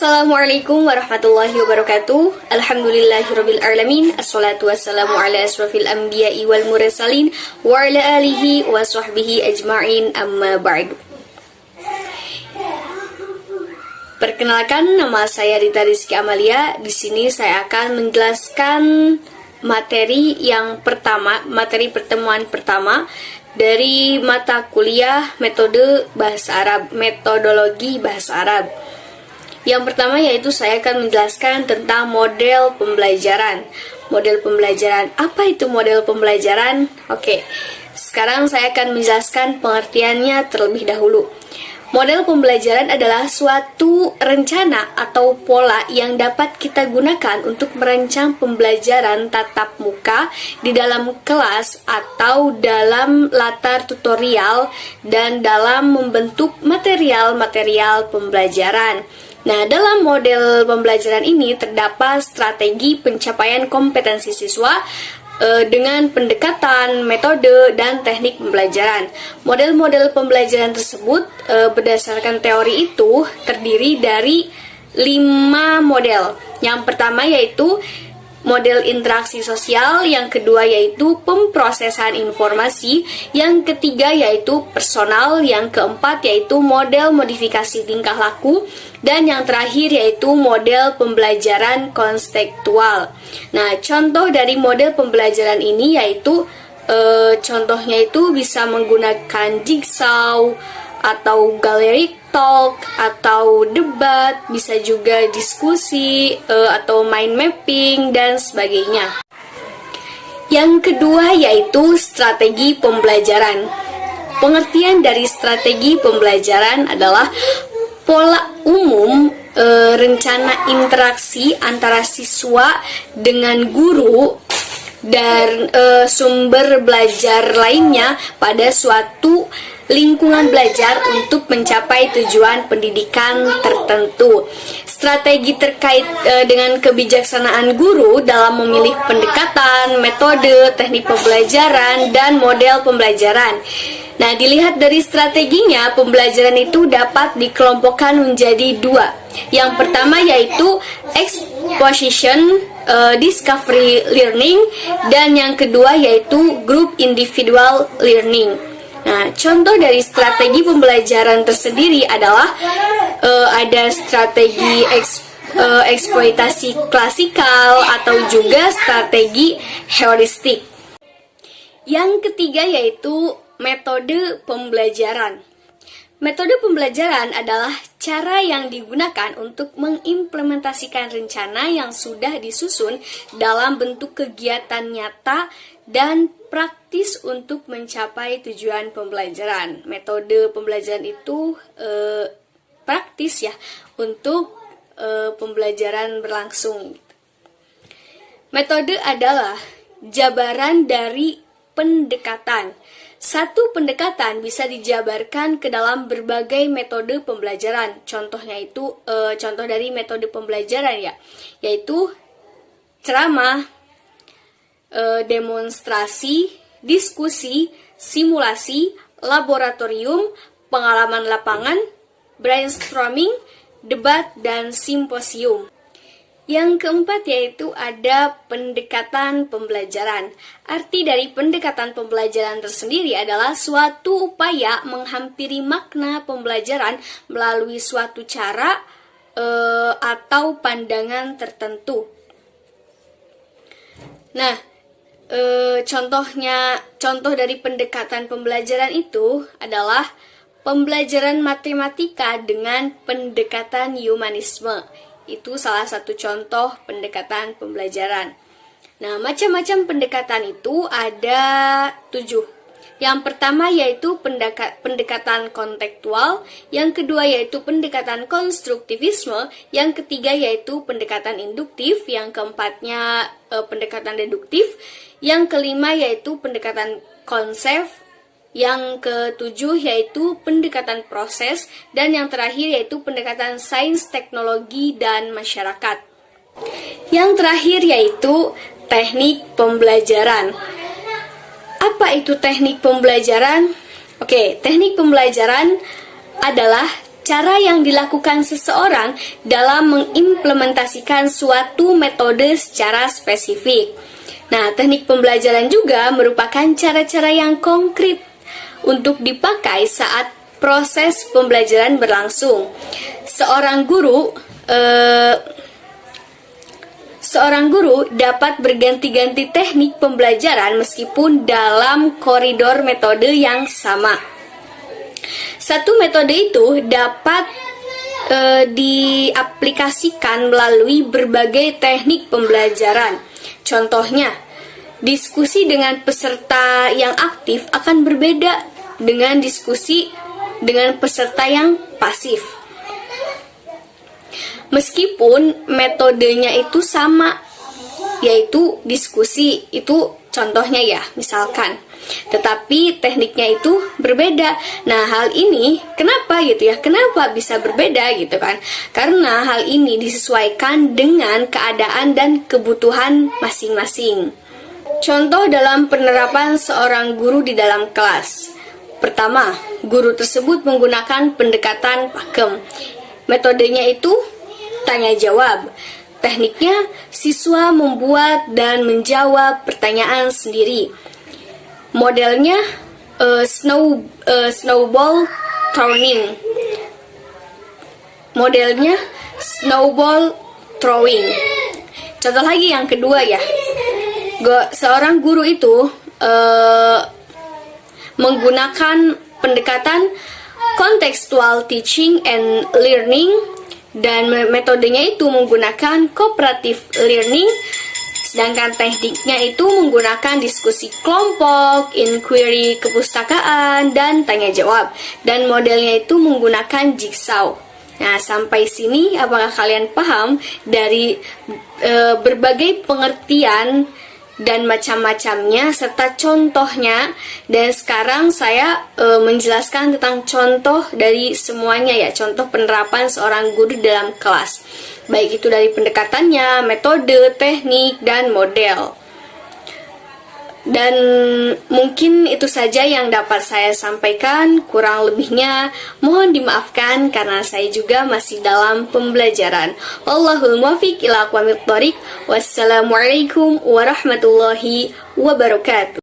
Assalamualaikum warahmatullahi wabarakatuh. Alhamdulillahirabbil alamin. Assalatu wassalamu ala asrofil anbiya'i wal mursalin wa ala alihi wa sahbihi ajma'in, amma ba'du. Perkenalkan, nama saya Rita Rizky Amalia. Di sini saya akan menjelaskan materi yang pertama, materi pertemuan pertama dari mata kuliah metode bahasa Arab, metodologi bahasa Arab. Yang pertama yaitu saya akan menjelaskan tentang model pembelajaran. Model pembelajaran, apa itu model pembelajaran? Oke, sekarang saya akan menjelaskan pengertiannya terlebih dahulu. Model pembelajaran adalah suatu rencana atau pola yang dapat kita gunakan untuk merancang pembelajaran tatap muka di dalam kelas atau dalam latar tutorial dan dalam membentuk material-material pembelajaran. Nah, dalam model pembelajaran ini terdapat strategi pencapaian kompetensi siswa dengan pendekatan, metode, dan teknik pembelajaran. Model-model pembelajaran tersebut berdasarkan teori itu terdiri dari 5 model. Yang pertama yaitu model interaksi sosial, yang kedua yaitu pemrosesan informasi, yang ketiga yaitu personal, yang keempat yaitu model modifikasi tingkah laku, dan yang terakhir yaitu model pembelajaran konstekstual. Nah, contoh dari model pembelajaran ini yaitu contohnya itu bisa menggunakan jigsaw atau gallery talk atau debat, bisa juga diskusi atau mind mapping dan sebagainya. Yang kedua yaitu strategi pembelajaran. Pengertian dari strategi pembelajaran adalah pola umum rencana interaksi antara siswa dengan guru dan sumber belajar lainnya pada suatu lingkungan belajar untuk mencapai tujuan pendidikan tertentu. Strategi terkait dengan kebijaksanaan guru dalam memilih pendekatan, metode, teknik pembelajaran, dan model pembelajaran. Nah, dilihat dari strateginya, pembelajaran itu dapat dikelompokkan menjadi 2. Yang pertama yaitu exposition discovery learning, dan yang kedua yaitu group individual learning. Nah, contoh dari strategi pembelajaran tersendiri adalah ada strategi eksploitasi klasikal atau juga strategi heuristik. Yang ketiga yaitu metode pembelajaran. Metode pembelajaran adalah cara yang digunakan untuk mengimplementasikan rencana yang sudah disusun dalam bentuk kegiatan nyata dan praktis untuk mencapai tujuan pembelajaran. Metode pembelajaran itu praktis ya untuk pembelajaran berlangsung. Metode adalah jabaran dari pendekatan. Satu pendekatan bisa dijabarkan ke dalam berbagai metode pembelajaran. Contohnya itu contoh dari metode pembelajaran ya, yaitu ceramah, demonstrasi, diskusi, simulasi, laboratorium, pengalaman lapangan, brainstorming, debat, dan simposium. Yang keempat yaitu ada pendekatan pembelajaran. Arti dari pendekatan pembelajaran tersendiri adalah suatu upaya menghampiri makna pembelajaran melalui suatu cara atau pandangan tertentu. Nah, contoh dari pendekatan pembelajaran itu adalah pembelajaran matematika dengan pendekatan humanisme. Itu salah satu contoh pendekatan pembelajaran. Nah, macam-macam pendekatan itu ada 7. Yang pertama yaitu pendekatan kontekstual, yang kedua yaitu pendekatan konstruktivisme, yang ketiga yaitu pendekatan induktif, yang keempatnya pendekatan deduktif, yang kelima yaitu pendekatan konsep, yang ketujuh yaitu pendekatan proses, dan yang terakhir yaitu pendekatan sains, teknologi, dan masyarakat. Yang terakhir yaitu teknik pembelajaran. Apa itu teknik pembelajaran? Oke, teknik pembelajaran adalah cara yang dilakukan seseorang dalam mengimplementasikan suatu metode secara spesifik. Nah, teknik pembelajaran juga merupakan cara-cara yang konkret untuk dipakai saat proses pembelajaran berlangsung. Seorang guru dapat berganti-ganti teknik pembelajaran meskipun dalam koridor metode yang sama. Satu metode itu dapat diaplikasikan melalui berbagai teknik pembelajaran. Contohnya, diskusi dengan peserta yang aktif akan berbeda dengan diskusi dengan peserta yang pasif. Meskipun metodenya itu sama, yaitu diskusi, itu contohnya ya, misalkan. Tetapi tekniknya itu berbeda. Nah, hal ini kenapa gitu ya? Kenapa bisa berbeda gitu kan? Karena hal ini disesuaikan dengan keadaan dan kebutuhan masing-masing. Contoh dalam penerapan seorang guru di dalam kelas. Pertama, guru tersebut menggunakan pendekatan pakem. Metodenya itu tanya jawab. Tekniknya, siswa membuat dan menjawab pertanyaan sendiri. Modelnya snowball throwing. Modelnya snowball throwing. Contoh lagi yang kedua ya. Seorang guru itu menggunakan pendekatan contextual teaching and learning, dan metodenya itu menggunakan cooperative learning. Sedangkan tekniknya itu menggunakan diskusi kelompok, inquiry kepustakaan, dan tanya jawab. Dan modelnya itu menggunakan jigsaw. Nah, sampai sini apakah kalian paham dari berbagai pengertian dan macam-macamnya serta contohnya? Dan sekarang saya menjelaskan tentang contoh dari semuanya ya, contoh penerapan seorang guru dalam kelas. Baik itu dari pendekatannya, metode, teknik, dan model. Dan mungkin itu saja yang dapat saya sampaikan. Kurang lebihnya mohon dimaafkan karena saya juga masih dalam pembelajaran. Wallahul muwaffiq ila aqwamit thoriq. Wassalamualaikum warahmatullahi wabarakatuh.